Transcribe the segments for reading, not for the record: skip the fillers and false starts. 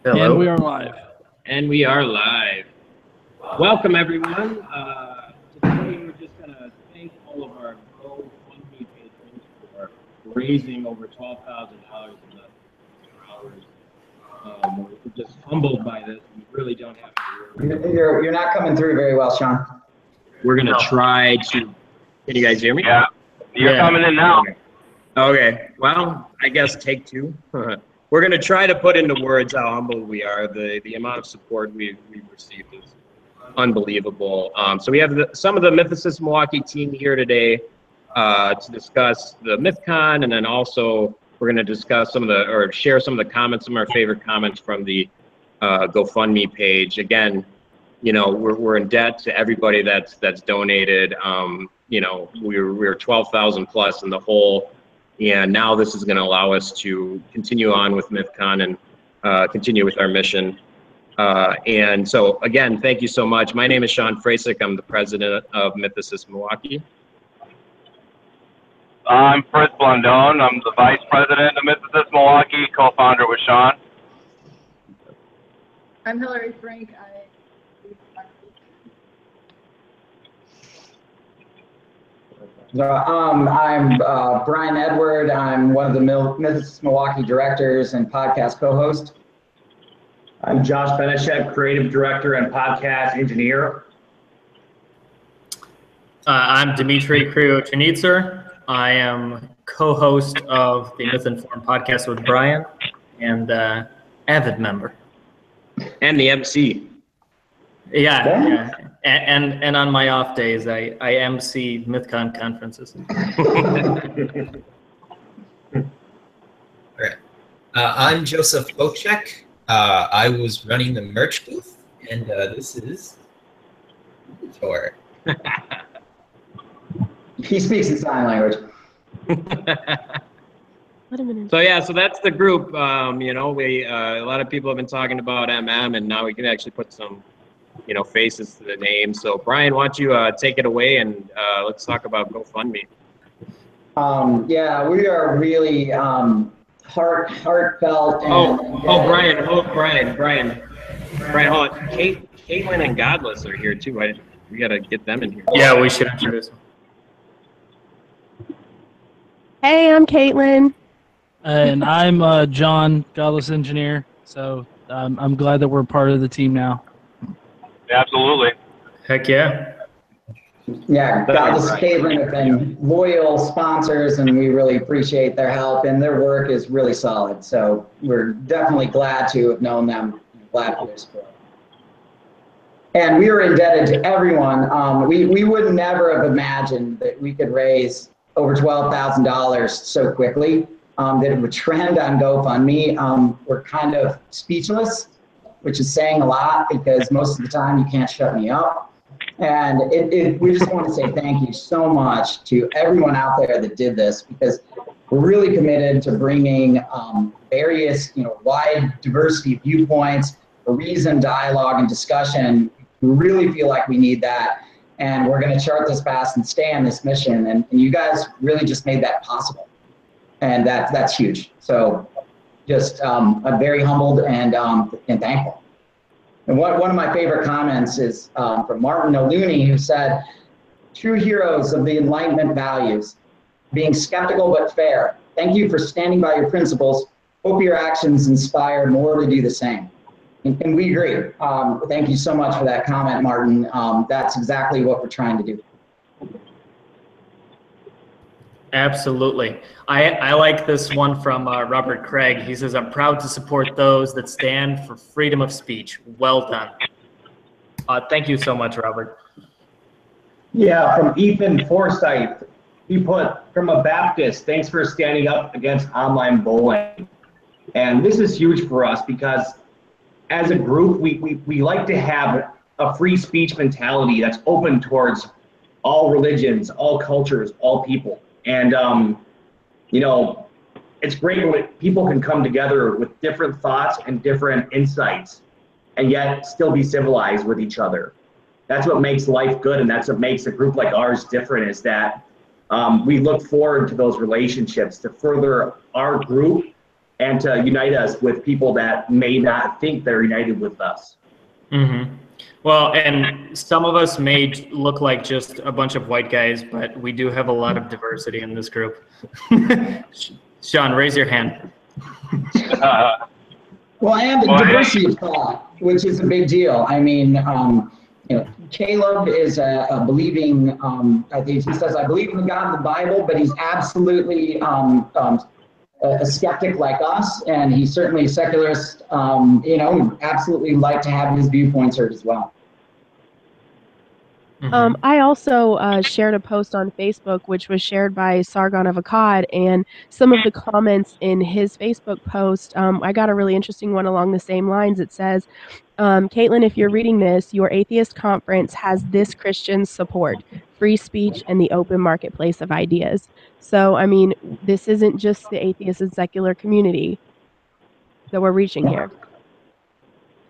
Hello. And we are live. And we are live. Welcome, everyone. Today, we're just going to thank all of our GoFundMe patrons for raising over $12,000 in the hours. We're just humbled by this. We really don't have to. You're not coming through very well, Sean. We're going to try to. Can you guys hear me? Yeah, you're coming in now. Okay. Well, I guess take two. We're going to try to put into words how humble we are. The amount of support we've received is unbelievable. So we have some of the Mythicist Milwaukee team here today to discuss the MythCon, and then also we're going to discuss share some of the comments, some of our favorite comments from the GoFundMe page. Again, you know, we're in debt to everybody that's donated. You know, we're 12,000 plus in the hole. And now this is going to allow us to continue on with MythCon and continue with our mission. And so, again, thank you so much. My name is Sean Frasick. I'm the president of Mythicist Milwaukee. I'm Fritz Blondone. I'm the vice president of Mythicist Milwaukee, co-founder with Sean. I'm Hillary Frank. I'm Brian Edward. I'm one of the Mythicist Milwaukee directors and podcast co-host. I'm Josh Benishek, creative director and podcast engineer. I'm Dmitry Kryochenitzer. I am co-host of the Myth Informed podcast with Brian and avid member. And the MC. Yeah. And on my off days, I MC MythCon conferences. All right. I'm Joseph Bocek. I was running the merch booth, and this is Tor. He speaks in sign language. So that's the group. You know, a lot of people have been talking about MM, and now we can actually put some, you know, faces to the name. So Brian, why don't you take it away and let's talk about GoFundMe. Yeah, we are really heartfelt. Brian, hold on. Caitlin and Godless are here too. We got to get them in here. Yeah, we should introduce them. Hey, I'm Caitlin. And I'm John, Godless Engineer. So I'm glad that we're part of the team now. Absolutely. Heck yeah. Yeah, Godless and Caitlin have been loyal sponsors, and we really appreciate their help, and their work is really solid. So we're definitely glad to have known them, glad for their support. And we are indebted to everyone. We would never have imagined that we could raise over $12,000 so quickly, that it would trend on GoFundMe. We're kind of speechless, which is saying a lot because most of the time you can't shut me up. And we just want to say thank you so much to everyone out there that did this, because we're really committed to bringing various, wide diversity of viewpoints, a reasoned dialogue and discussion. We really feel like we need that. And we're going to chart this path and stay on this mission. And you guys really just made that possible. And that's huge. So just I'm very humbled and thankful. And one of my favorite comments is from Martin O'Looney, who said, "True heroes of the Enlightenment values, being skeptical but fair. Thank you for standing by your principles. Hope your actions inspire more to do the same." And we agree. Thank you so much for that comment, Martin. That's exactly what we're trying to do. Absolutely. I like this one from Robert Craig. He says, "I'm proud to support those that stand for freedom of speech." Well done. Thank you so much, Robert. Yeah, from Ethan Forsyth, he put, "From a Baptist, thanks for standing up against online bullying." And this is huge for us because as a group, we like to have a free speech mentality that's open towards all religions, all cultures, all people. And, it's great when people can come together with different thoughts and different insights and yet still be civilized with each other. That's what makes life good, and that's what makes a group like ours different, is that we look forward to those relationships to further our group and to unite us with people that may not think they're united with us. Mm-hmm. Well, and some of us may look like just a bunch of white guys, but we do have a lot of diversity in this group. Sean, raise your hand. Well, and the diversity of thought, which is a big deal. I mean, Caleb is a believing, I think he says, I believe in the God of the Bible, but he's absolutely a skeptic like us, and he's certainly a secularist, absolutely like to have his viewpoints heard as well. I also shared a post on Facebook, which was shared by Sargon of Akkad, and some of the comments in his Facebook post, I got a really interesting one along the same lines. It says, Caitlin, if you're reading this, your atheist conference has this Christian's support, free speech, and the open marketplace of ideas. So, I mean, this isn't just the atheist and secular community that we're reaching here.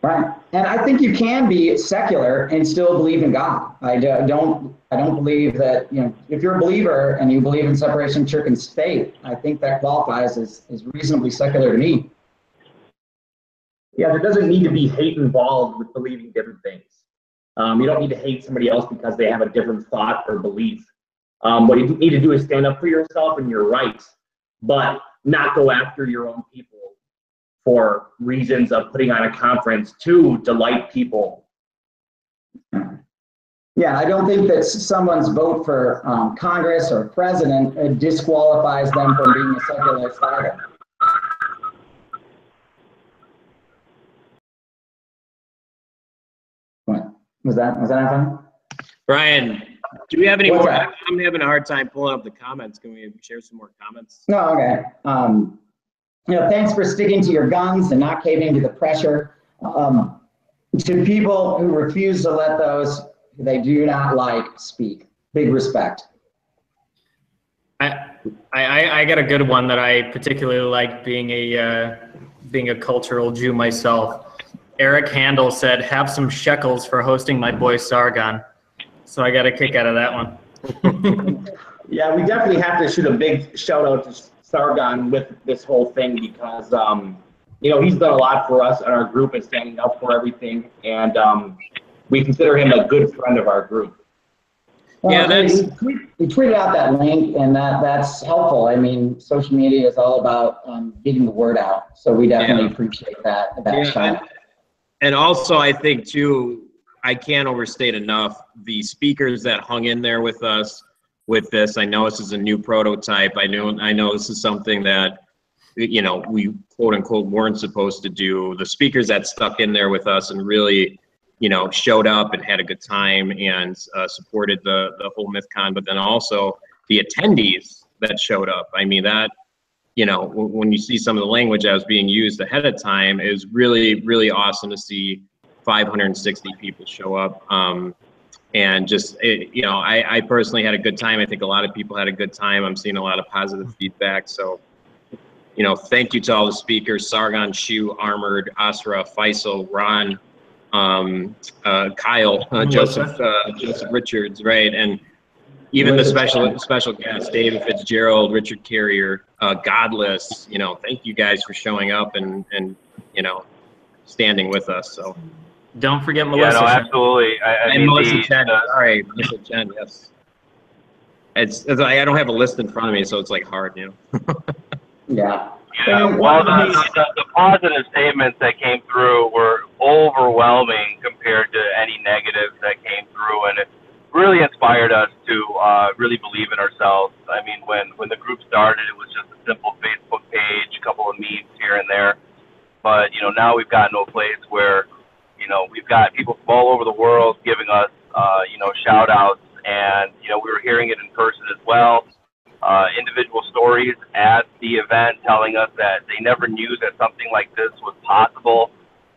Right, and I think you can be secular and still believe in God. I don't believe that, if you're a believer and you believe in separation of church and state, I think that qualifies as reasonably secular to me. Yeah, there doesn't need to be hate involved with believing different things. You don't need to hate somebody else because they have a different thought or belief. What you need to do is stand up for yourself and your rights, but not go after your own people for reasons of putting on a conference to delight people. Yeah, I don't think that someone's vote for Congress or president disqualifies them from being a secular fighter. What? Was that anything? Brian, do we have any What's more? that? I'm having a hard time pulling up the comments. Can we share some more comments? No, okay. Thanks for sticking to your guns and not caving to the pressure. To people who refuse to let those they do not like speak, big respect. I got a good one that I particularly like, being a cultural Jew myself. Eric Handel said, "Have some shekels for hosting my boy Sargon." So I got a kick out of that one. Yeah, we definitely have to shoot a big shout out to Sargon with this whole thing because he's done a lot for us and our group and standing up for everything, and we consider him a good friend of our group. Well, Yeah, he tweeted out that link, and that's helpful. I mean, social media is all about getting the word out, so we definitely appreciate that shot. And also, I think too, I can't overstate enough the speakers that hung in there with us with this. I know this is a new prototype. I know this is something that we quote unquote weren't supposed to do. The speakers that stuck in there with us and really showed up and had a good time and supported the whole MythCon, but then also the attendees that showed up. I mean, that, when you see some of the language that was being used ahead of time, is really, really awesome to see 560 people show up. And just, I personally had a good time. I think a lot of people had a good time. I'm seeing a lot of positive feedback. So, thank you to all the speakers: Sargon, Shu, Armored, Asra, Faisal, Ron, Kyle, Joseph Richards, right? And even the special guests, David Fitzgerald, Richard Carrier, Godless. Thank you guys for showing up and standing with us. So don't forget Melissa. Yeah, no, absolutely. And Melissa Chen. Sorry, Melissa Chen. Yes. It's I don't have a list in front of me, so it's like hard, Yeah. Yeah, well, the positive statements that came through were overwhelming compared to any negatives that came through, and it really inspired us to really believe in ourselves. I mean, when the group started, it was just a simple Facebook page, a couple of memes here and there, but now we've gotten to a place where we've got people from all over the world giving us shout outs, and we were hearing it in person as well. Individual stories at the event telling us that they never knew that something like this was possible,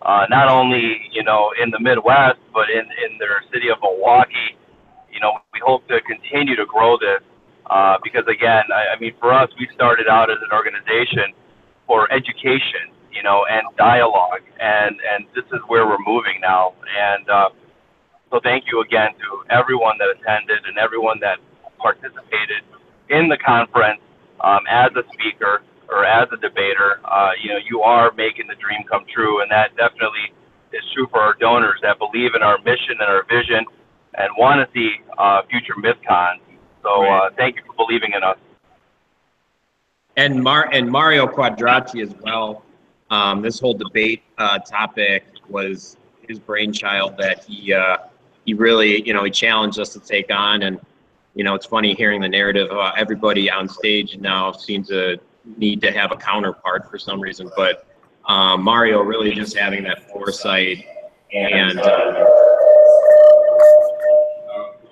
not only in the Midwest, but in their city of Milwaukee. We hope to continue to grow this because, again, I mean, for us, we started out as an organization for education, and dialogue, and this is where we're moving now. And so thank you again to everyone that attended and everyone that participated in the conference as a speaker, or as a debater, you are making the dream come true, and that definitely is true for our donors that believe in our mission and our vision and want to see future MythCons. So thank you for believing in us. And Mario Quadracci as well. This whole debate topic was his brainchild that he really, he challenged us to take on. And, it's funny hearing the narrative. Everybody on stage now seems to need to have a counterpart for some reason. But Mario really just having that foresight and hold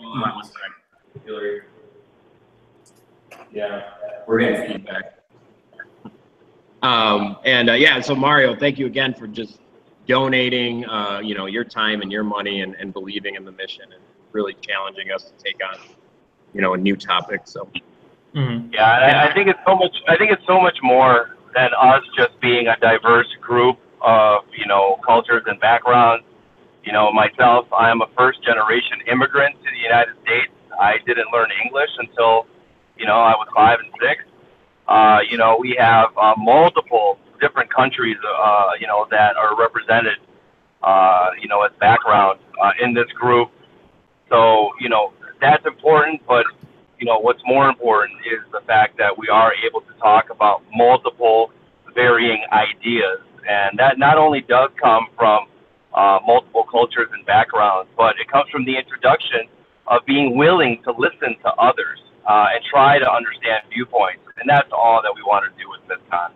on one second. Hillary. Yeah, we're getting feedback. So Mario, thank you again for just donating, your time and your money and believing in the mission and really challenging us to take on, a new topic. So. Mm-hmm. Yeah, I think it's so much. I think it's so much more than us just being a diverse group of, cultures and backgrounds. Myself, I am a first-generation immigrant to the United States. I didn't learn English until, I was 5 and 6. We have multiple different countries, that are represented, as background in this group. So, that's important, but, what's more important is the fact that we are able to talk about multiple varying ideas. And that not only does come from multiple cultures and backgrounds, but it comes from the introduction of being willing to listen to others and try to understand viewpoints. And that's all that we want to do with MythCon.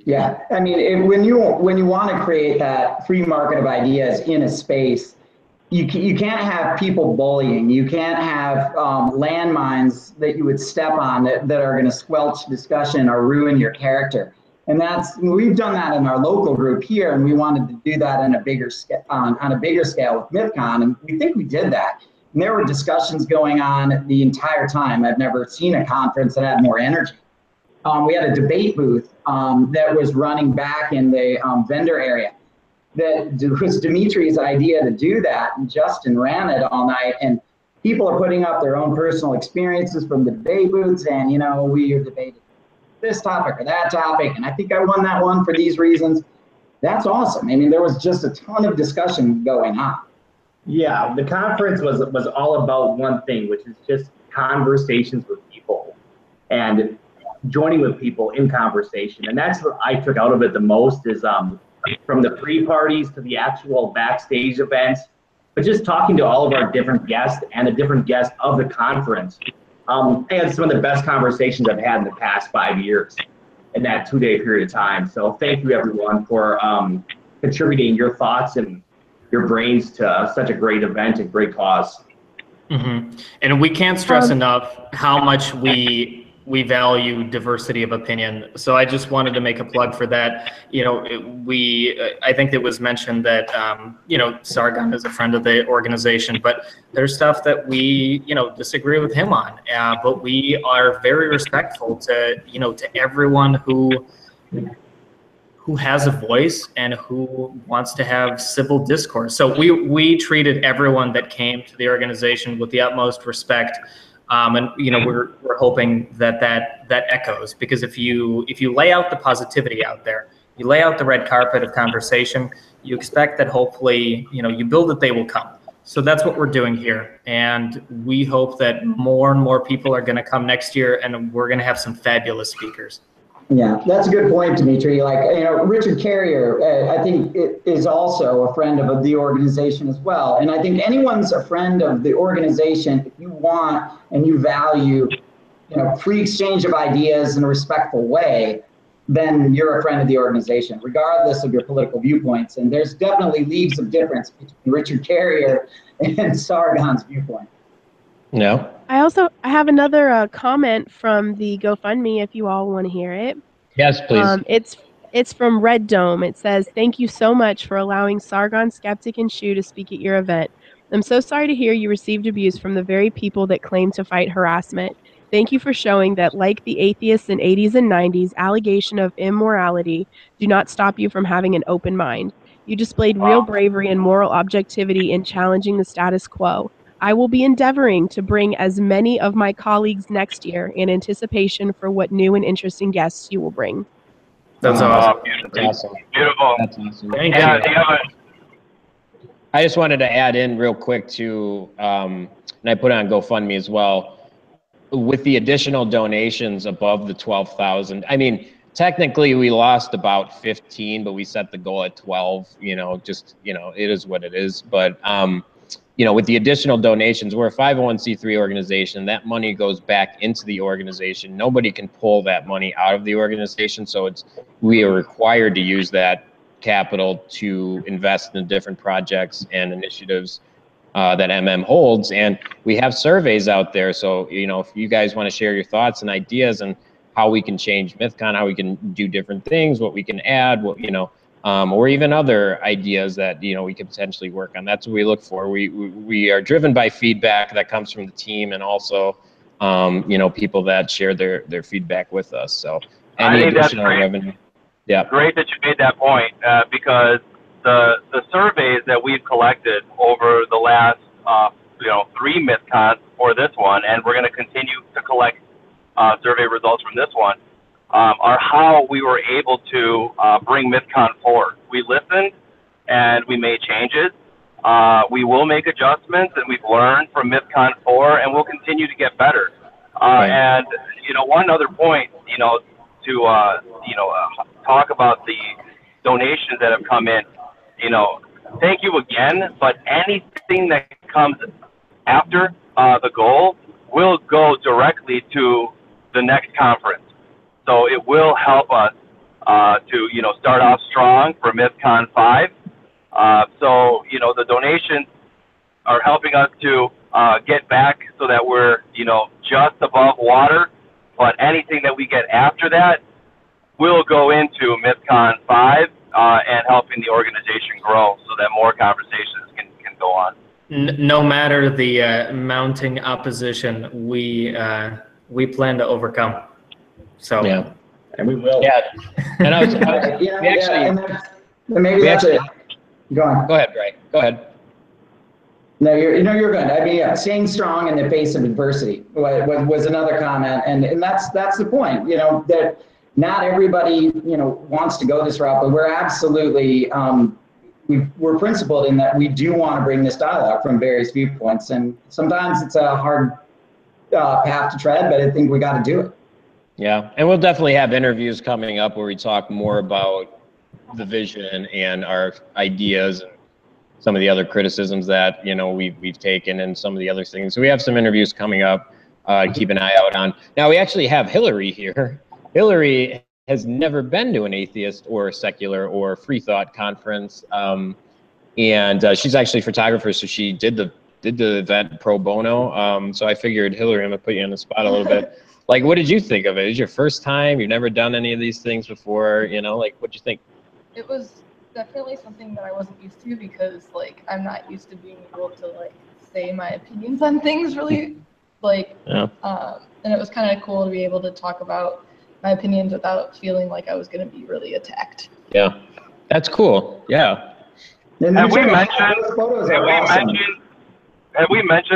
Yeah, I mean, when you want to create that free market of ideas in a space, you can't have people bullying. You can't have landmines that you would step on that are going to squelch discussion or ruin your character. And we've done that in our local group here, and we wanted to do that on a bigger scale with MythCon, and we think we did that. And there were discussions going on the entire time. I've never seen a conference that had more energy. We had a debate booth that was running back in the vendor area. That was Dimitri's idea to do that, and Justin ran it all night. And people are putting up their own personal experiences from the debate booths, and we debated this topic or that topic, and I think I won that one for these reasons. That's awesome. I mean, there was just a ton of discussion going on. Yeah, the conference was all about one thing, which is just conversations with people and joining with people in conversation. And that's what I took out of it the most is from the pre-parties to the actual backstage events, but just talking to all of our different guests and the different guests of the conference. And some of the best conversations I've had in the past 5 years in that 2-day period of time. So thank you everyone for contributing your thoughts and your brains to such a great event and great cause. Mm-hmm. And we can't stress enough how much we value diversity of opinion. So I just wanted to make a plug for that. I think it was mentioned that, Sargon is a friend of the organization, but there's stuff that we, disagree with him on. But we are very respectful to everyone who has a voice and who wants to have civil discourse. So we treated everyone that came to the organization with the utmost respect. And we're hoping that echoes, because if you lay out the positivity out there, you lay out the red carpet of conversation, you expect that hopefully you build that they will come. So that's what we're doing here, and we hope that more and more people are going to come next year, and we're going to have some fabulous speakers. Yeah, that's a good point, Dimitri. Richard Carrier, I think is also a friend of the organization as well. And I think anyone's a friend of the organization if you want and you value, free exchange of ideas in a respectful way, then you're a friend of the organization, regardless of your political viewpoints. And there's definitely leagues of difference between Richard Carrier and Sargon's viewpoint. No. I have another comment from the GoFundMe if you all want to hear it. Yes, please. It's from Red Dome. It says, "Thank you so much for allowing Sargon, Skeptic, and Shu to speak at your event. I'm so sorry to hear you received abuse from the very people that claim to fight harassment. Thank you for showing that, like the atheists in 80s and 90s, allegation of immorality do not stop you from having an open mind. You displayed real bravery and moral objectivity in challenging the status quo. I will be endeavoring to bring as many of my colleagues next year in anticipation for what new and interesting guests you will bring. That's Wow. awesome. That's awesome. Beautiful. That's awesome. Thank Yeah, you. do you have I just wanted to add in real quick to, and I put it on GoFundMe as well, with the additional donations above the 12,000. I mean, technically we lost about 15, but we set the goal at 12, just, it is what it is. But, with the additional donations, we're a 501c3 organization. That money goes back into the organization. Nobody can pull that money out of the organization. So we are required to use that capital to invest in different projects and initiatives that holds. And we have surveys out there. So, if you guys want to share your thoughts and ideas and how we can change MythCon, how we can do different things, what we can add, or even other ideas that, we could potentially work on. That's what we look for. We are driven by feedback that comes from the team and also, people that share their feedback with us. So any additional revenue. Yeah. Great that you made that point, because the surveys that we've collected over the last 3 MythCons for this one, and we're going to continue to collect survey results from this one, are how we were able to bring MythCon forward. We listened and we made changes. We will make adjustments, and we've learned from MythCon 4, and we'll continue to get better. And one other point, to talk about the donations that have come in. Thank you again, but anything that comes after the goal will go directly to the next conference. So it will help us to start off strong for MythCon 5. So the donations are helping us to get back so that we're just above water. But anything that we get after that will go into MythCon 5 and helping the organization grow so that more conversations can go on. No matter the mounting opposition, we plan to overcome. So yeah, and we will. Yeah, and Go on. Go ahead, Ray. Go ahead. No, you're good. I mean, yeah, staying strong in the face of adversity was another comment, and that's the point. That not everybody wants to go this route, but we're absolutely we're principled in that we do want to bring this dialogue from various viewpoints, and sometimes it's a hard path to tread, but I think we got to do it. Yeah, and we'll definitely have interviews coming up where we talk more about the vision and our ideas and some of the other criticisms that we've taken and some of the other things. So we have some interviews coming up. Keep an eye out on. Now we actually have Hillary here. Hillary has never been to an atheist or secular or free thought conference, and she's actually a photographer, so she did the event pro bono. So I figured, Hillary, I'm gonna put you on the spot a little bit. Like, what did you think of it? It was your first time. You've never done any of these things before. What'd you think? It was definitely something that I wasn't used to because I'm not used to being able to say my opinions on things really Yeah. And it was kind of cool to be able to talk about my opinions without feeling like I was going to be really attacked. Yeah, that's cool. Yeah. Have we mentioned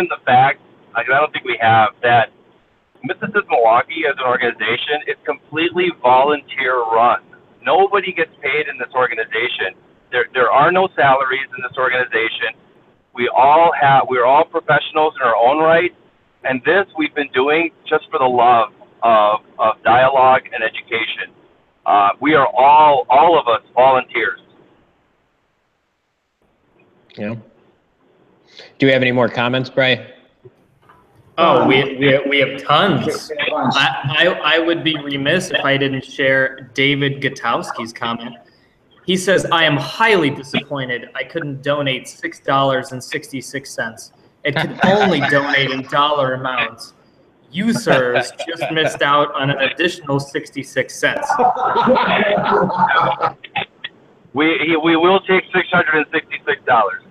the fact, I don't think we have, that Mythicist Milwaukee as an organization is completely volunteer run. Nobody gets paid in this organization. There are no salaries in this organization. We're all professionals in our own right, and this we've been doing just for the love of dialogue and education. We are all of us volunteers. Yeah. Do we have any more comments, Bray? Oh, we have tons. I would be remiss if I didn't share David Gutowski's comment. He says, I am highly disappointed I couldn't donate $6.66. It could only donate in dollar amounts. You, sirs, just missed out on an additional 66 cents. We will take $666.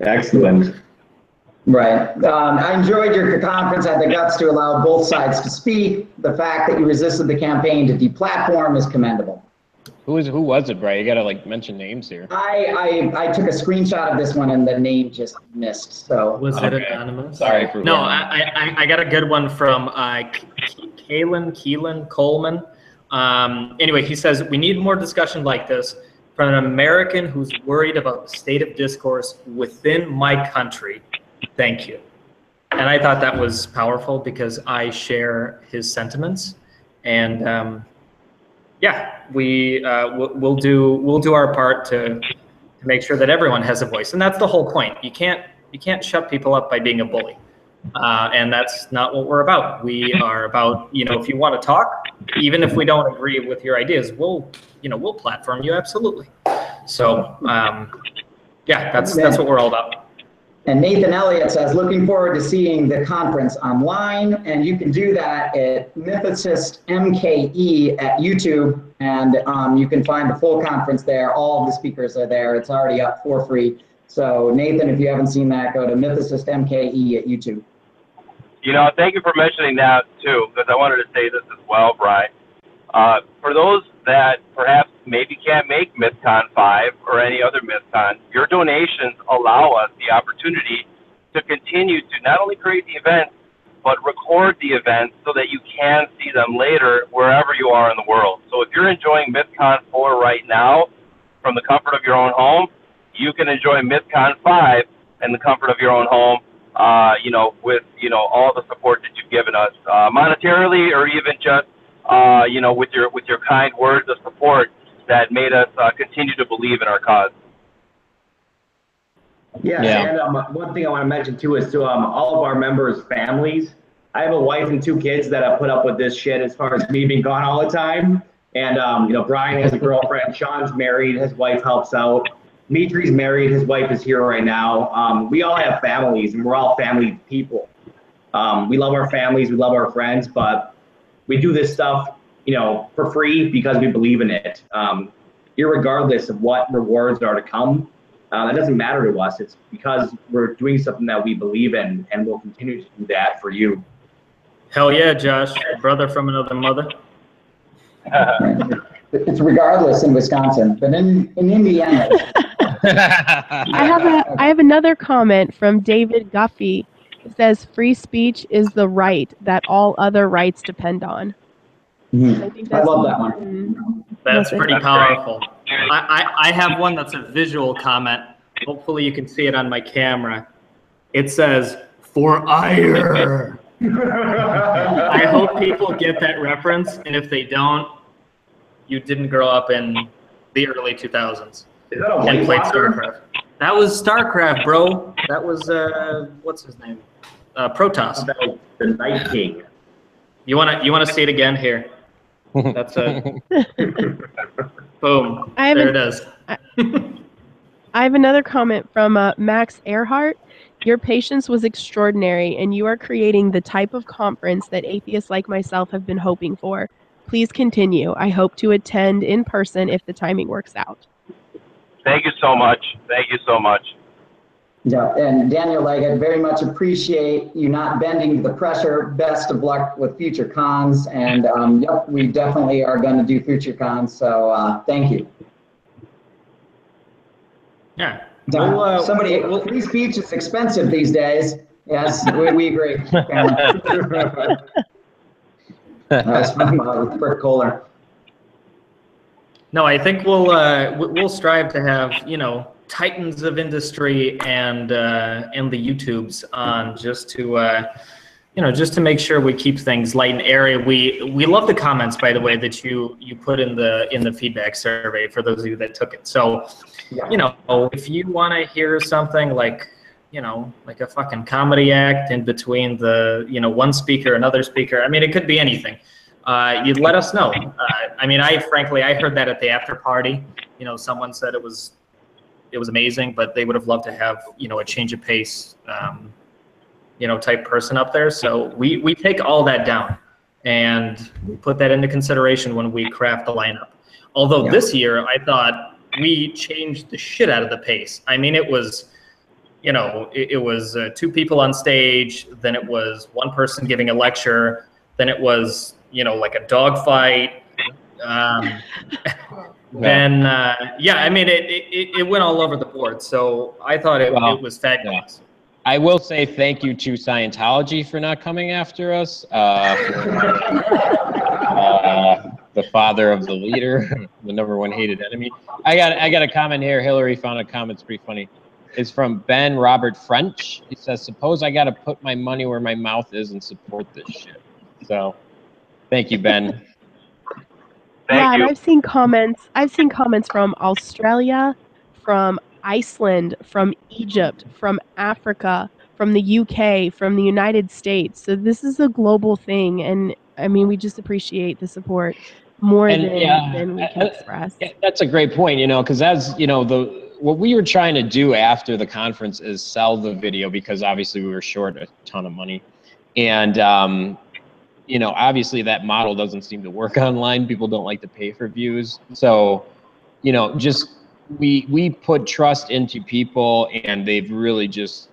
Excellent. Right. I enjoyed your conference. Had the guts to allow both sides to speak. The fact that you resisted the campaign to deplatform is commendable. Who was it, Brian? You gotta like mention names here. I took a screenshot of this one and the name just missed. So Was it anonymous? Sorry for No, I got a good one from Keelan Coleman. Anyway, he says, we need more discussion like this from an American who's worried about the state of discourse within my country. Thank you. And I thought that was powerful because I share his sentiments. And yeah, we'll do our part to make sure that everyone has a voice. And that's the whole point. You can't shut people up by being a bully. And that's not what we're about. We are about, if you want to talk, even if we don't agree with your ideas, we'll platform you, absolutely. So, yeah, that's what we're all about. And Nathan Elliott says, looking forward to seeing the conference online. And you can do that at Mythicist MKE at YouTube. And you can find the full conference there. All of the speakers are there. It's already up for free. So Nathan, if you haven't seen that, go to Mythicist MKE at YouTube. Thank you for mentioning that too, because I wanted to say this as well, Brian. For those that perhaps maybe can't make MythCon 5 or any other MythCon, your donations allow us the opportunity to continue to not only create the events, but record the events so that you can see them later wherever you are in the world. So if you're enjoying MythCon 4 right now from the comfort of your own home, you can enjoy MythCon 5 in the comfort of your own home, with, all the support that you've given us, monetarily or even just, with your kind words of support that made us continue to believe in our cause. Yeah. And one thing I want to mention too is to all of our members' families. I have a wife and 2 kids that have put up with this shit as far as me being gone all the time. And, Brian has a girlfriend. Sean's married. His wife helps out. Dimitri's married. His wife is here right now. We all have families, and we're all family people. We love our families. We love our friends, but we do this stuff, for free because we believe in it. Irregardless of what rewards are to come, that doesn't matter to us. It's because we're doing something that we believe in, and we'll continue to do that for you. Hell yeah, Josh, brother from another mother. It's regardless in Wisconsin, but in Indiana. I have another comment from David Guffey. It says, free speech is the right that all other rights depend on. Mm-hmm. I love that one. That's pretty powerful. I have one that's a visual comment. Hopefully you can see it on my camera. It says, for ire. I hope people get that reference, and if they don't, you didn't grow up in the early 2000s. Is that a White played Walker? StarCraft. That was StarCraft, bro. That was what's his name? Protoss. The Night King. You wanna see it again here? That's a boom. There it is. I have another comment from Max Earhart. Your patience was extraordinary, and you are creating the type of conference that atheists like myself have been hoping for. Please continue. I hope to attend in person if the timing works out. Thank you so much. Thank you so much. Yeah, and Daniel, I very much appreciate you not bending to the pressure. Best of luck with future cons, and yep, we definitely are going to do future cons. So thank you. Yeah. Free speech is expensive these days. Yes, we agree. That's from Rick Kohler. No, I think we'll strive to have titans of industry and the YouTubes on just to make sure we keep things light and airy. We love the comments, by the way, that you put in the feedback survey for those of you that took it. So, if you want to hear something like a fucking comedy act in between the one speaker, another speaker. I mean, it could be anything. You'd let us know. I mean, I heard that at the after party. Someone said it was amazing, but they would have loved to have a change of pace, type person up there. So we take all that down, and we put that into consideration when we craft the lineup. Although this year, I thought we changed the shit out of the pace. I mean, it was, it was 2 people on stage, then it was 1 person giving a lecture, then it was, like a dog fight. then yeah, I mean, it went all over the board. So I thought it was fabulous. I will say thank you to Scientology for not coming after us. The father of the leader, the #1 hated enemy. I got a comment here. Hillary found a comment. It's pretty funny. It's from Ben Robert French. He says, "Suppose I got to put my money where my mouth is and support this shit." So, thank you, Ben. Yeah, and I've seen comments. I've seen comments from Australia, from Iceland, from Egypt, from Africa, from the UK, from the United States. So this is a global thing, and I mean, we just appreciate the support more than we can express. That's a great point, because as you know, what we were trying to do after the conference is sell the video, because obviously we were short a ton of money, and obviously that model doesn't seem to work online. People don't like to pay for views, so just we put trust into people, and they've really just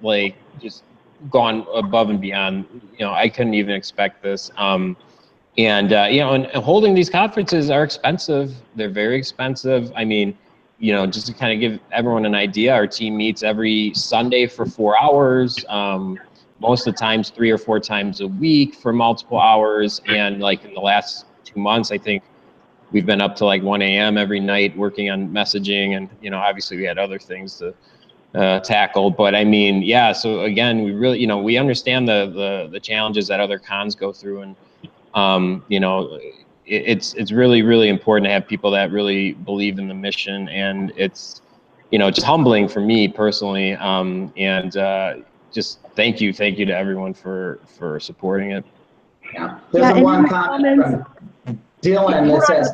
gone above and beyond. I couldn't even expect this. And holding these conferences are expensive. They're very expensive. I mean, just to kind of give everyone an idea, our team meets every Sunday for 4 hours. Most of the times 3 or 4 times a week for multiple hours. And in the last 2 months, I think we've been up to 1 a.m. every night working on messaging. And, obviously we had other things to tackle. But I mean, yeah, so again, we really, we understand the challenges that other cons go through. And, it's really, really important to have people that really believe in the mission, and it's, just humbling for me personally. And just thank you to everyone for supporting it. Yeah, there's one comment from Dylan that says,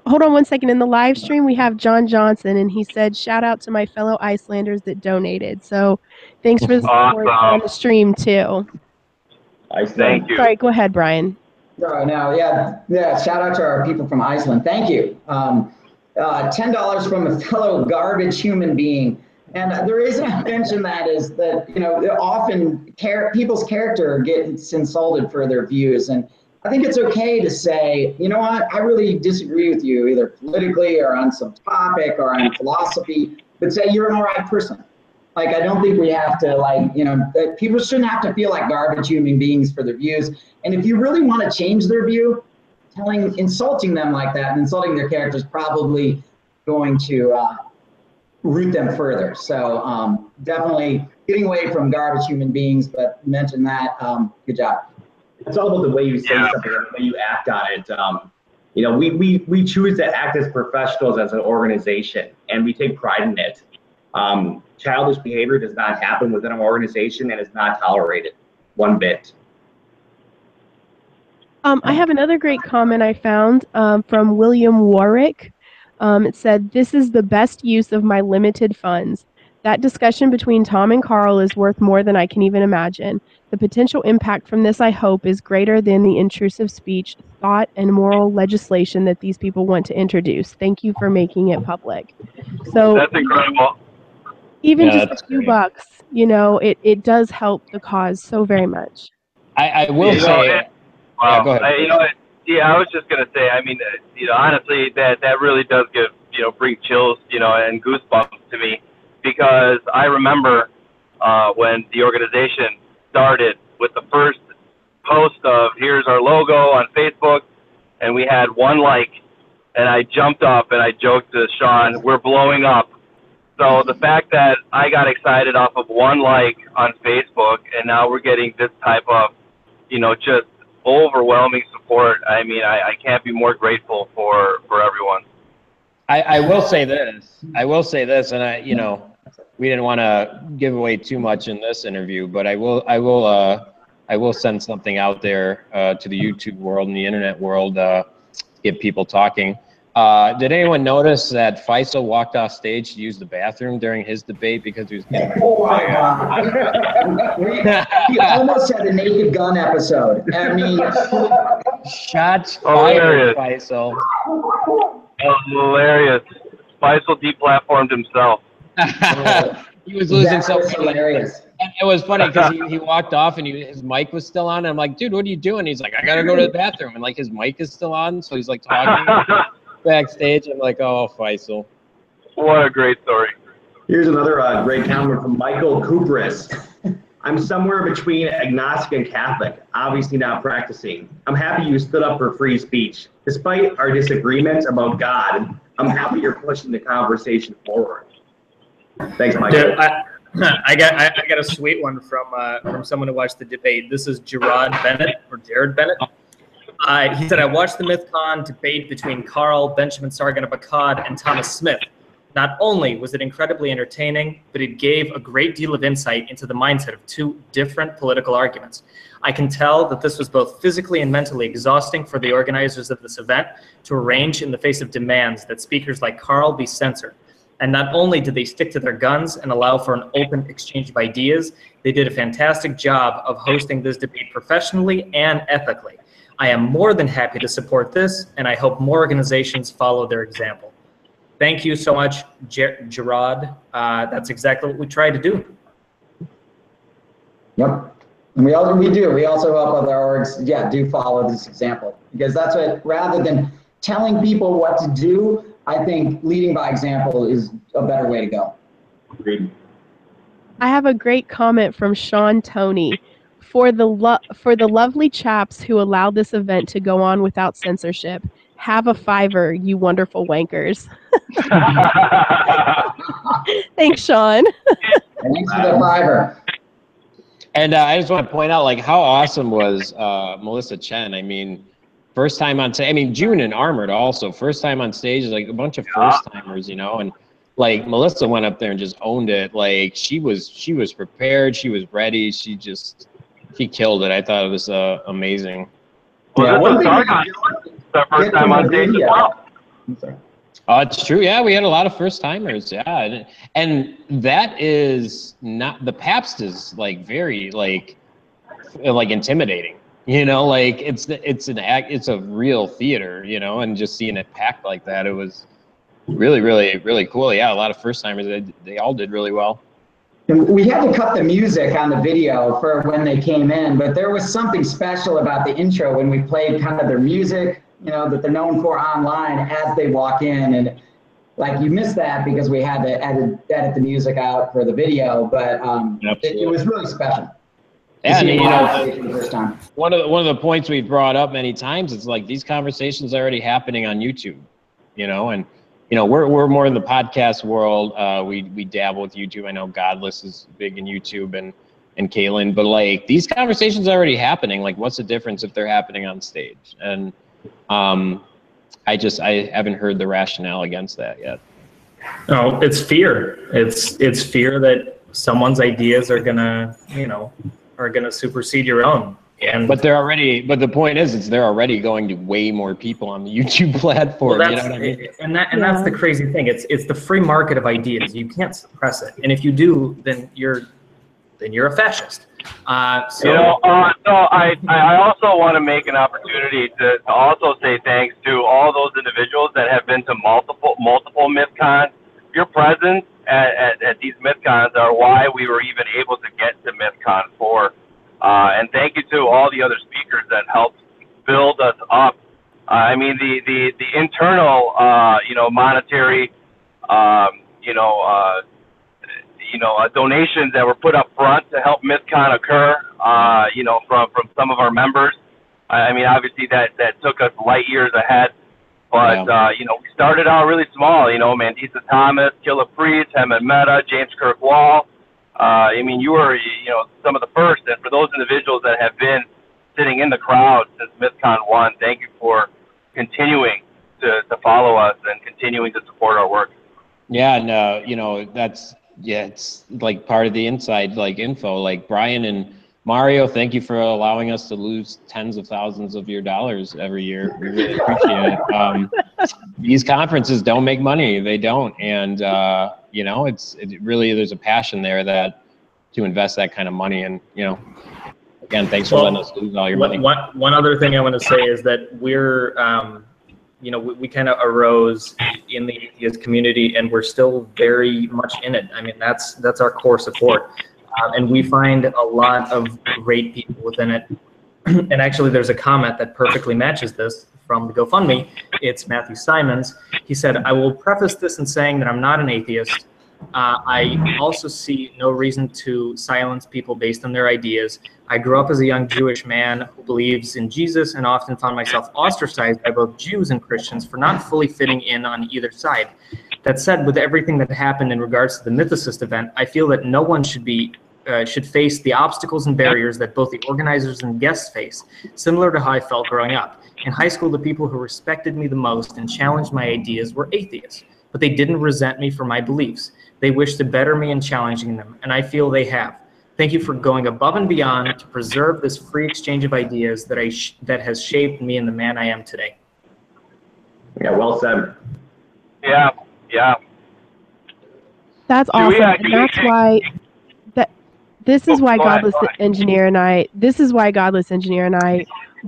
Hold on one second. In the live stream, we have John Johnson, and he said, "Shout out to my fellow Icelanders that donated." So, thanks for the support on the stream too. Thank you. Sorry, go ahead, Brian. No, yeah. Shout out to our people from Iceland. Thank you. $10 from a fellow garbage human being. And the reason I mention that is that, often people's character gets insulted for their views. And I think it's okay to say, you know what, I really disagree with you, either politically or on some topic or on philosophy, but say you're an all right person. I don't think we have to, people shouldn't have to feel like garbage human beings for their views. And if you really want to change their view, insulting them like that and insulting their character is probably going to root them further. So definitely getting away from garbage human beings, but mention that, good job. It's all about the way you say something and the way you act on it. We choose to act as professionals as an organization, and we take pride in it. Childish behavior does not happen within an organization and is not tolerated one bit. I have another great comment I found from William Warwick. It said, "This is the best use of my limited funds. That discussion between Tom and Carl is worth more than I can even imagine. The potential impact from this, I hope, is greater than the intrusive speech, thought, and moral legislation that these people want to introduce. Thank you for making it public." So that's incredible. Even just a few bucks, it does help the cause so very much. I will say, wow. Go ahead. I was just gonna say, I mean, honestly, that really does give, bring chills, and goosebumps to me, because I remember when the organization started with the first post of "here's our logo" on Facebook, and we had 1 like, and I jumped up and I joked to Sean, "We're blowing up." So the fact that I got excited off of 1 like on Facebook, and now we're getting this type of, just overwhelming support. I mean, I can't be more grateful for everyone. I will say this. And we didn't want to give away too much in this interview, but I will send something out there to the YouTube world and the internet world, get people talking. Did anyone notice that Faisal walked off stage to use the bathroom during his debate because he was getting... Oh my God. we almost had a Naked Gun episode. I mean... Shots fired, Faisal. Hilarious. Faisal deplatformed himself. He was losing so much. Hilarious. And it was funny because he walked off and his mic was still on. And I'm like, dude, what are you doing? He's like, I got to go to the bathroom. And his mic is still on. So he's talking. backstage. I'm like, oh, Faisal. What a great story. Here's another great comment from Michael Kupris. I'm somewhere between agnostic and Catholic, obviously not practicing. I'm happy you stood up for free speech. Despite our disagreements about God, I'm happy you're pushing the conversation forward. Thanks, Michael. Dude, I got a sweet one from someone who watched the debate. This is Jared Bennett. He said, I watched the MythCon debate between Carl, Benjamin Sargon of Akkad, and Thomas Smith. Not only was it incredibly entertaining, but it gave a great deal of insight into the mindset of two different political arguments. I can tell that this was both physically and mentally exhausting for the organizers of this event to arrange in the face of demands that speakers like Carl be censored. And not only did they stick to their guns and allow for an open exchange of ideas, they did a fantastic job of hosting this debate professionally and ethically. I am more than happy to support this, and I hope more organizations follow their example. Thank you so much, Gerard. That's exactly what we try to do. Yep. And we also help other orgs, do follow this example. Because that's what, rather than telling people what to do, I think leading by example is a better way to go. Agreed. I have a great comment from Sean Toney. For the lovely chaps who allowed this event to go on without censorship, have a fiver, you wonderful wankers. Thanks, Sean. Thanks for the fiver. And I just want to point out, like, how awesome was Melissa Chen? I mean, first time on stage. I mean, June and Armored also. First time on stage, like a bunch of first timers, you know. And like Melissa went up there and just owned it. Like she was prepared. She was ready. She killed it. I thought it was amazing. Well, this is Sargon. Their first time on stage as well. It's true. Yeah, we had a lot of first timers. Yeah, and that is not, the Pabst is like very like intimidating. You know, like it's a real theater. You know, and just seeing it packed like that, it was really, really, really cool. Yeah, a lot of first timers. They all did really well. We had to cut the music on the video for when they came in, but there was something special about the intro when we played kind of their music, you know, that they're known for online as they walk in. And like you missed that because we had to edit the music out for the video, but it was really special. Yeah, and, you know, the first time. one of the points we've brought up many times is like these conversations are already happening on YouTube, you know, and you know, we're more in the podcast world. We dabble with YouTube. I know Godless is big in YouTube and Kaylin, but like these conversations are already happening. Like, what's the difference if they're happening on stage? And I haven't heard the rationale against that yet. No, it's fear. It's fear that someone's ideas are gonna supersede your own. But the point is, they're already going to way more people on the YouTube platform. Well, you know what I mean? And that's the crazy thing. It's the free market of ideas. You can't suppress it. And if you do, then you're a fascist. So I also want to make an opportunity to also say thanks to all those individuals that have been to multiple MythCons. Your presence at these MythCons are why we were even able to get to MythCon 4. And thank you to all the other speakers that helped build us up. I mean, the internal, monetary, donations that were put up front to help MythCon occur, from some of our members. I mean, obviously that took us light years ahead. But, we started out really small, Mandisa Thomas, Killa Priest, Hemant Mehta, James Kirk Wall. I mean, you were, some of the first, and for those individuals that have been sitting in the crowd since MythCon 1, thank you for continuing to follow us and continuing to support our work. Yeah, and, it's like part of the inside, like info, like Brian and Mario, thank you for allowing us to lose tens of thousands of your dollars every year. We really appreciate it. These conferences don't make money. They don't. And, it really, there's a passion there to invest that kind of money. And, again, thanks for letting us lose all your money. One other thing I want to say is that we're, we kind of arose in the atheist community and we're still very much in it. I mean, that's our core support. And we find a lot of great people within it. And actually, there's a comment that perfectly matches this from the GoFundMe. It's Matthew Simons. He said, I will preface this in saying that I'm not an atheist. I also see no reason to silence people based on their ideas. I grew up as a young Jewish man who believes in Jesus and often found myself ostracized by both Jews and Christians for not fully fitting in on either side. That said, with everything that happened in regards to the Mythicist event, I feel that no one should face the obstacles and barriers that both the organizers and guests face, similar to how I felt growing up. In high school, the people who respected me the most and challenged my ideas were atheists, but they didn't resent me for my beliefs. They wished to better me in challenging them, and I feel they have. Thank you for going above and beyond to preserve this free exchange of ideas that has shaped me and the man I am today. Yeah, well said. Yeah, yeah. That's awesome. And that's why this is why Godless Engineer and I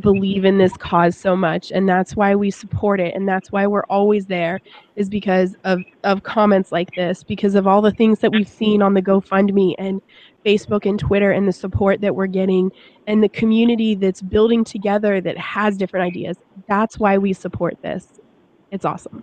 believe in this cause so much, and that's why we support it, and that's why we're always there, is because of comments like this, because of all the things that we've seen on the GoFundMe and Facebook and Twitter, and the support that we're getting, and the community that's building together that has different ideas. That's why we support this. It's awesome.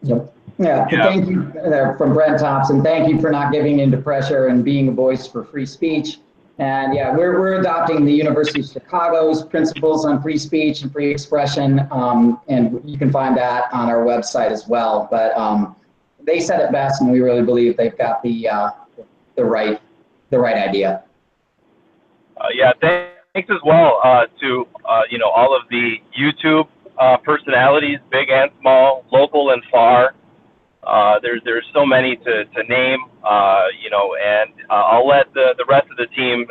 Yep. Yeah, thank you from Brent Thompson. Thank you for not giving into pressure and being a voice for free speech. And yeah, we're adopting the University of Chicago's principles on free speech and free expression, and you can find that on our website as well. But they said it best, and we really believe they've got the right idea. Yeah, thanks as well to all of the YouTube personalities, big and small, local and far. There's so many to name, and I'll let the rest of the team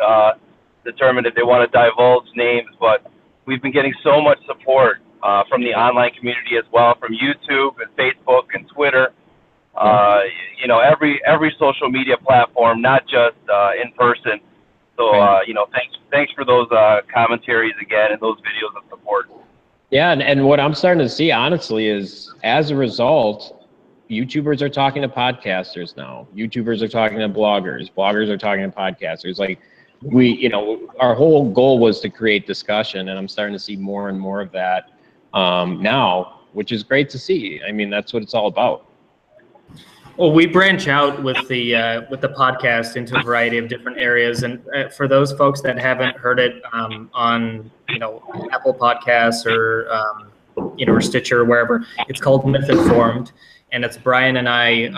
determine if they want to divulge names, but we've been getting so much support from the online community as well, from YouTube and Facebook and Twitter, every social media platform, not just in person. So, thanks for those commentaries again and those videos of support. Yeah, and what I'm starting to see, honestly, is as a result, YouTubers are talking to podcasters now. YouTubers are talking to bloggers. Bloggers are talking to podcasters. Like our whole goal was to create discussion, and I'm starting to see more and more of that now, which is great to see. I mean, that's what it's all about. Well, we branch out with the podcast into a variety of different areas, and for those folks that haven't heard it on Apple Podcasts or or Stitcher or wherever, it's called Myth Informed. And it's Brian and I,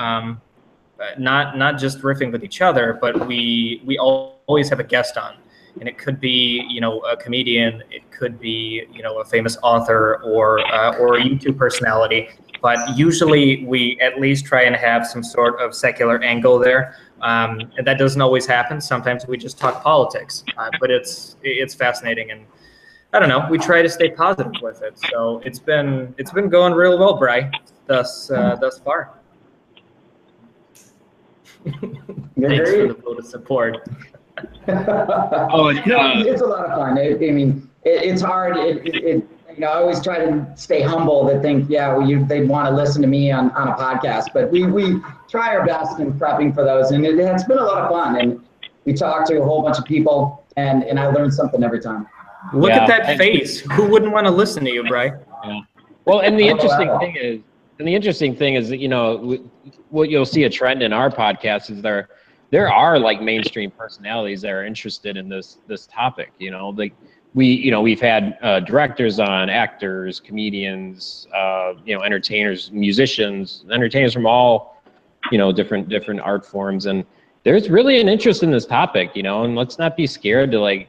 not just riffing with each other, but we always have a guest on, and it could be a comedian, it could be a famous author or a YouTube personality, but usually we at least try and have some sort of secular angle there, and that doesn't always happen. Sometimes we just talk politics, but it's fascinating, and I don't know, we try to stay positive with it. So it's been going real well, Bri. Thus far. Thanks for the vote of support. It's a lot of fun. I mean, it's hard. I always try to stay humble. To think, they'd want to listen to me on a podcast, but we try our best in prepping for those, and it's been a lot of fun. And we talked to a whole bunch of people, and I learned something every time. Look at that face. Who wouldn't want to listen to you, Bri? Yeah. Well, and the interesting thing is. And the interesting thing is that, what you'll see a trend in our podcast is there are like mainstream personalities that are interested in this topic. Like we've had directors on, actors, comedians, entertainers, musicians, entertainers from all, different art forms. And there's really an interest in this topic, and let's not be scared to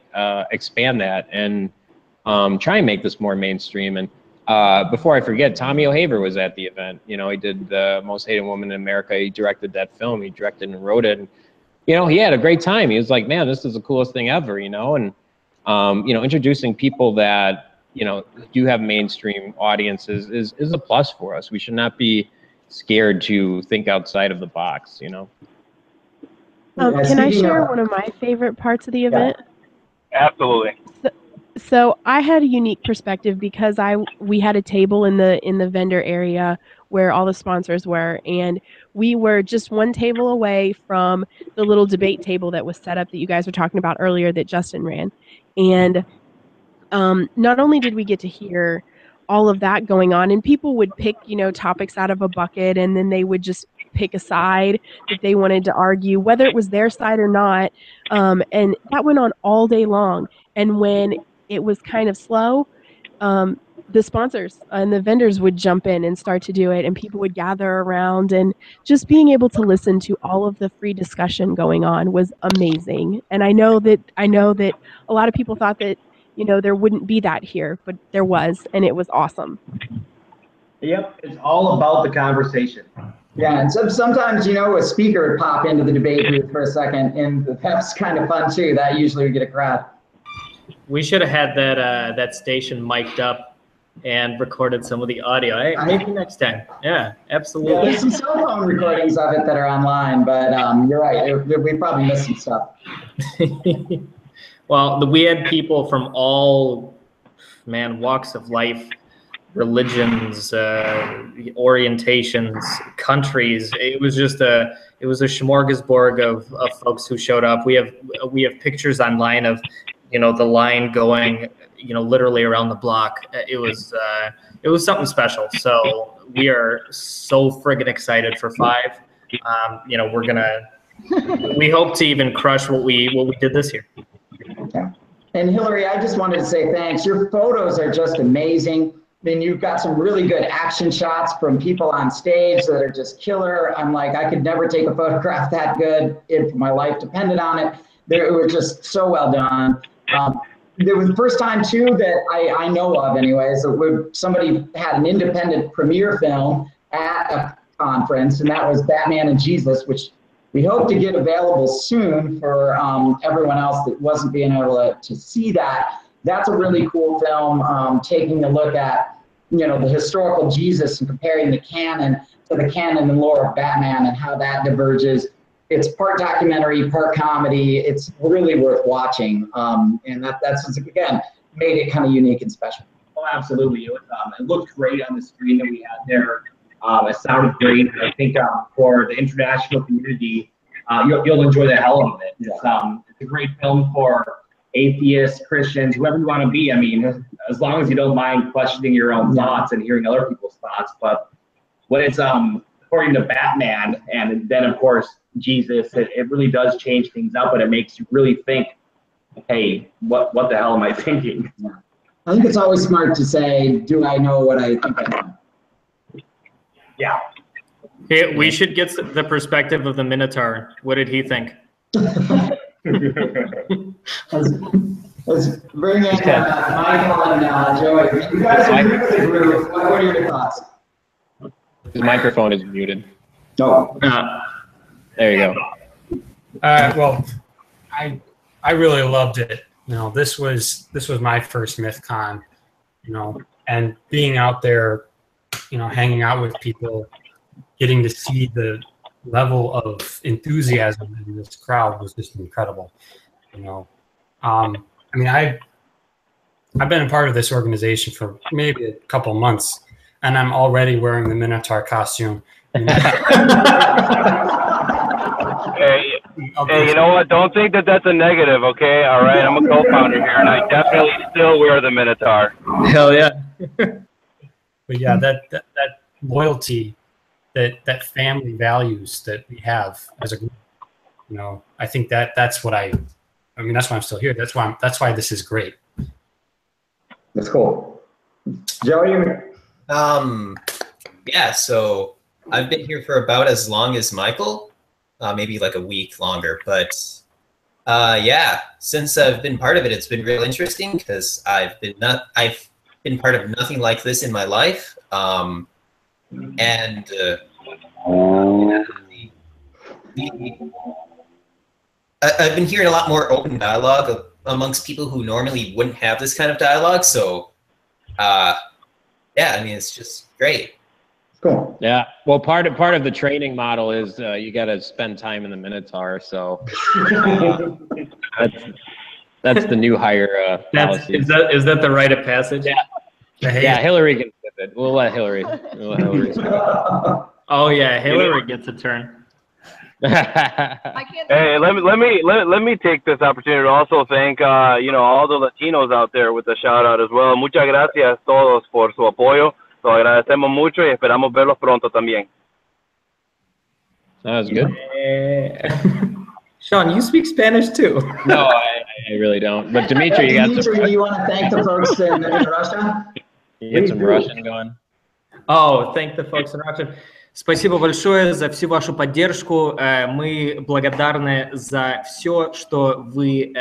expand that and try and make this more mainstream. And before I forget, Tommy O'Haver was at the event. He did The Most Hated Woman in America. He directed that film. He directed and wrote it. And, he had a great time. He was like, man, this is the coolest thing ever, And, introducing people that, do have mainstream audiences is a plus for us. We should not be scared to think outside of the box, Can I share one of my favorite parts of the event? Absolutely. So I had a unique perspective because we had a table in the vendor area where all the sponsors were, and we were just one table away from the little debate table that was set up that you guys were talking about earlier that Justin ran. And not only did we get to hear all of that going on, and people would pick, topics out of a bucket, and then they would just pick a side that they wanted to argue, whether it was their side or not. And that went on all day long. And when it was kind of slow, the sponsors and the vendors would jump in and start to do it, and people would gather around, and just being able to listen to all of the free discussion going on was amazing. And I know that a lot of people thought that there wouldn't be that here, but there was, and it was awesome. Yep, it's all about the conversation. Yeah, and sometimes, a speaker would pop into the debate booth for a second, and that's kind of fun too. That usually would get a crowd. We should have had that station mic'd up and recorded some of the audio. Hey, maybe next time. Yeah, absolutely. Yeah, there's some cell phone recordings of it that are online, but you're right. We probably missed some stuff. Well, we had people from all, walks of life, religions, orientations, countries. It was just a smorgasbord of folks who showed up. We have pictures online of, the line going, literally around the block. It was something special. So we are so friggin' excited for 5. We hope to even crush what we did this year. Yeah. And Hillary, I just wanted to say thanks. Your photos are just amazing. I mean, you've got some really good action shots from people on stage that are just killer. I'm like, I could never take a photograph that good if my life depended on it. They were just so well done. There was the first time too that I know of anyways, that somebody had an independent premiere film at a conference, and that was Batman and Jesus, which we hope to get available soon for everyone else that wasn't being able to see that. That's a really cool film, taking a look at, the historical Jesus and comparing the canon to the canon and lore of Batman and how that diverges. It's part documentary, part comedy. It's really worth watching. And that's, again, made it kind of unique and special. Oh, absolutely. It looked great on the screen that we had there. It sounded great. I think for the international community, you'll enjoy the hell out of it. It's a great film for atheists, Christians, whoever you want to be. I mean, as long as you don't mind questioning your own thoughts and hearing other people's thoughts. But when it's according to Batman and then, of course, Jesus, it really does change things up, and it makes you really think, hey, what the hell am I thinking? Yeah. I think it's always smart to say, do I know what I think I know? Yeah. Hey, we should get the perspective of the Minotaur. What did he think? Let's bring in Michael and Joey. You guys are new to the group. What are your thoughts? His microphone is muted. Oh. There you go. Well, I really loved it. This was my first MythCon, and being out there, hanging out with people, getting to see the level of enthusiasm in this crowd was just incredible. I mean, I've been a part of this organization for maybe a couple months, and I'm already wearing the Minotaur costume. Hey, you know what? Don't think that that's a negative, okay? All right, I'm a co-founder here, and I definitely still wear the Minotaur. Hell yeah. But yeah, that loyalty, that family values that we have as a group, I think that's why I'm still here. That's why this is great. That's cool. Joey? Yeah, so I've been here for about as long as Michael, maybe like a week longer, but yeah, since I've been part of it, it's been real interesting because I've been part of nothing like this in my life, and I've been hearing a lot more open dialogue amongst people who normally wouldn't have this kind of dialogue. So, yeah, I mean, it's just great. Cool. Yeah. Well, part of the training model is you got to spend time in the Minotaur. So that's the new hire policy. Is that the rite of passage? Yeah. Yeah. Hillary can flip it. We'll let Hillary. Oh yeah, Hillary gets a turn. I can't. Hey, let me take this opportunity to also thank all the Latinos out there with a shout out as well. Muchas gracias a todos por su apoyo. Lo agradecemos mucho y esperamos verlos pronto también. That was good. Sean, you speak Spanish too. No, I really don't. But Dimitri, you got Dimitri, do you want to thank the folks in Russia? You get some Russian going. Oh, thank the folks in Russia. Спасибо большое за всю вашу поддержку. Мы благодарны за все, что вы,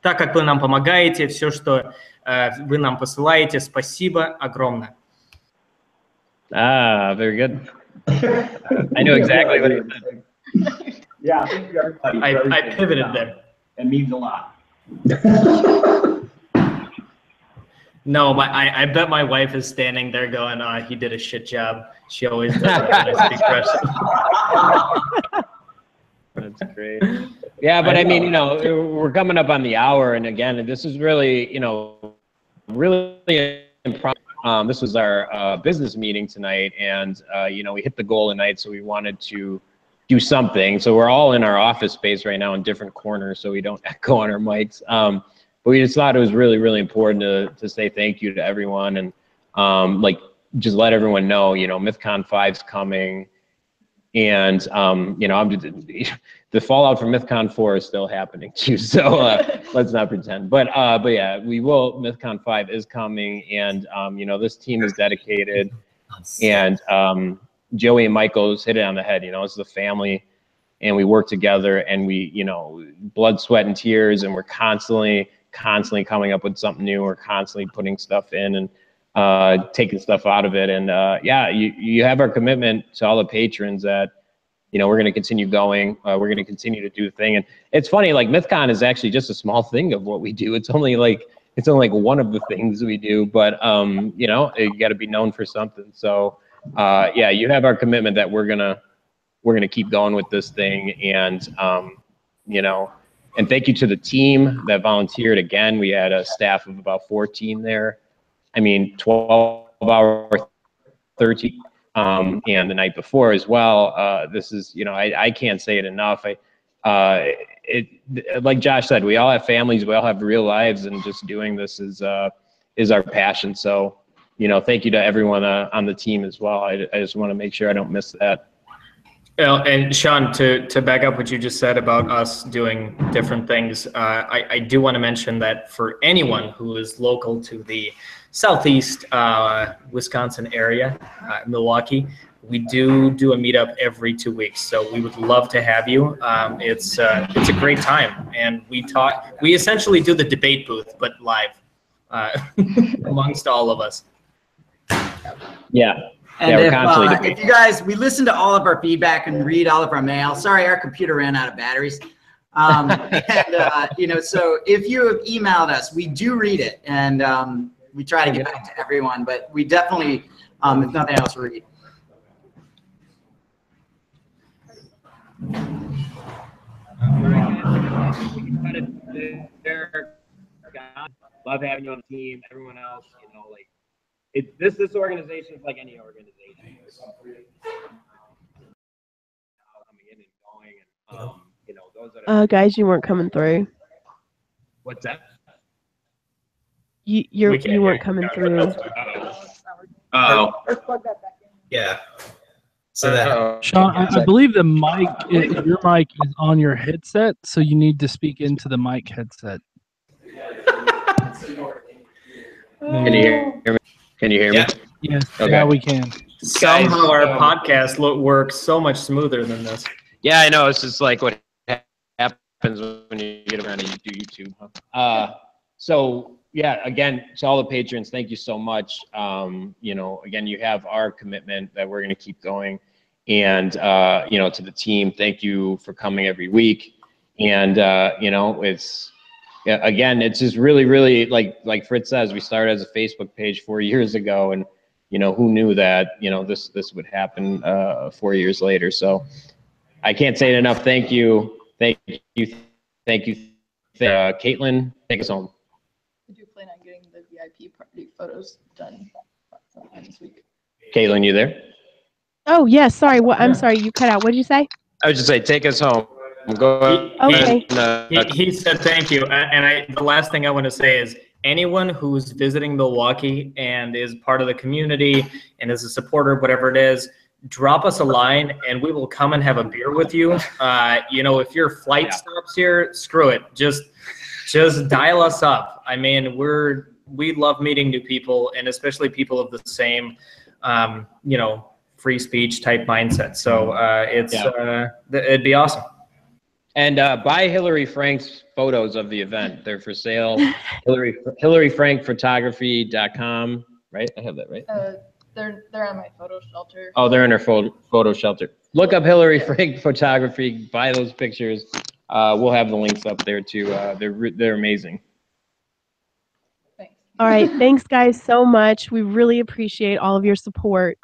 так как вы нам помогаете, все, что вы нам посылаете. Спасибо огромное. Ah, very good. I know exactly what he said. Yeah, thank you everybody. I pivoted there. It means a lot. No, I bet my wife is standing there going, he did a shit job. She always does that when I speak Russian. That's great. Yeah, but I mean, we're coming up on the hour, and again, this is really, really impromptu. This was our business meeting tonight, and we hit the goal tonight, so we wanted to do something. So we're all in our office space right now in different corners, so we don't echo on our mics. But we just thought it was really, really important to say thank you to everyone, and just let everyone know, MythCon 5's coming, and the fallout from MythCon 4 is still happening too. So let's not pretend. But yeah, we will. MythCon 5 is coming, and this team is dedicated, and Joey and Michael's hit it on the head. It's the family, and we work together, and we blood, sweat, and tears, and we're constantly coming up with something new. We're constantly putting stuff in and taking stuff out of it. And yeah, you have our commitment to all the patrons that we're going to continue going. We're going to continue to do the thing. And it's funny, like MythCon is actually just a small thing of what we do. It's only like one of the things we do, but you got to be known for something. So yeah, you have our commitment that we're gonna keep going with this thing. And and thank you to the team that volunteered. Again, we had a staff of about 14 there. I mean, 12-hour, 13, and the night before as well. This is, I can't say it enough. Like Josh said, we all have families, we all have real lives, and just doing this is our passion. So, thank you to everyone on the team as well. I just want to make sure I don't miss that. And Sean, to back up what you just said about us doing different things, I do want to mention that for anyone who is local to the southeast Wisconsin area, Milwaukee, we do a meetup every 2 weeks. So we would love to have you. It's a great time, and we essentially do the debate booth, but live amongst all of us. Yeah. And if you guys, we listen to all of our feedback and read all of our mail. Sorry, our computer ran out of batteries. So if you have emailed us, we do read it, and we try to get back to everyone, but we definitely, if nothing else, read. Love having you on the team. Everyone else, this organization is like any organization. Coming in and going, and those that guys, you weren't coming through. What's that? You weren't coming through. Oh. Yeah. So that Sean, I believe the mic, your mic is on your headset, so you need to speak into the mic headset. Can you hear me? Can you hear me? Yes, okay. Now we can. Somehow our podcast works so much smoother than this. Yeah, I know. It's just like what happens when you get around and you do YouTube. So yeah, again, to all the patrons, thank you so much. Again, you have our commitment that we're going to keep going, and to the team, thank you for coming every week. And again, it's just really, really like Fritz says, we started as a Facebook page 4 years ago, and who knew that this would happen 4 years later. So I can't say it enough. Thank you. Caitlin, take us home. I do plan on getting the VIP party photos done sometime this week. Caitlin, you there? Oh, yes. Sorry. What? I'm sorry. You cut out. What did you say? I would just say, take us home. Go Okay. ahead. He said thank you. The last thing I want to say is anyone who's visiting Milwaukee and is part of the community and is a supporter, whatever it is, drop us a line and we will come and have a beer with you. You know, if your flight stops here, screw it. Just dial us up. I mean, we love meeting new people, and especially people of the same, you know, free speech type mindset. So it'd be awesome. And buy Hillary Frank's photos of the event. They're for sale. HillaryFrankPhotography.com. Right? I have that right. They're on my photo shelter. Oh, they're in her photo shelter. Look up Hillary Frank Photography. Buy those pictures. We'll have the links up there too. They're amazing. All right. Thanks, guys, so much. We really appreciate all of your support.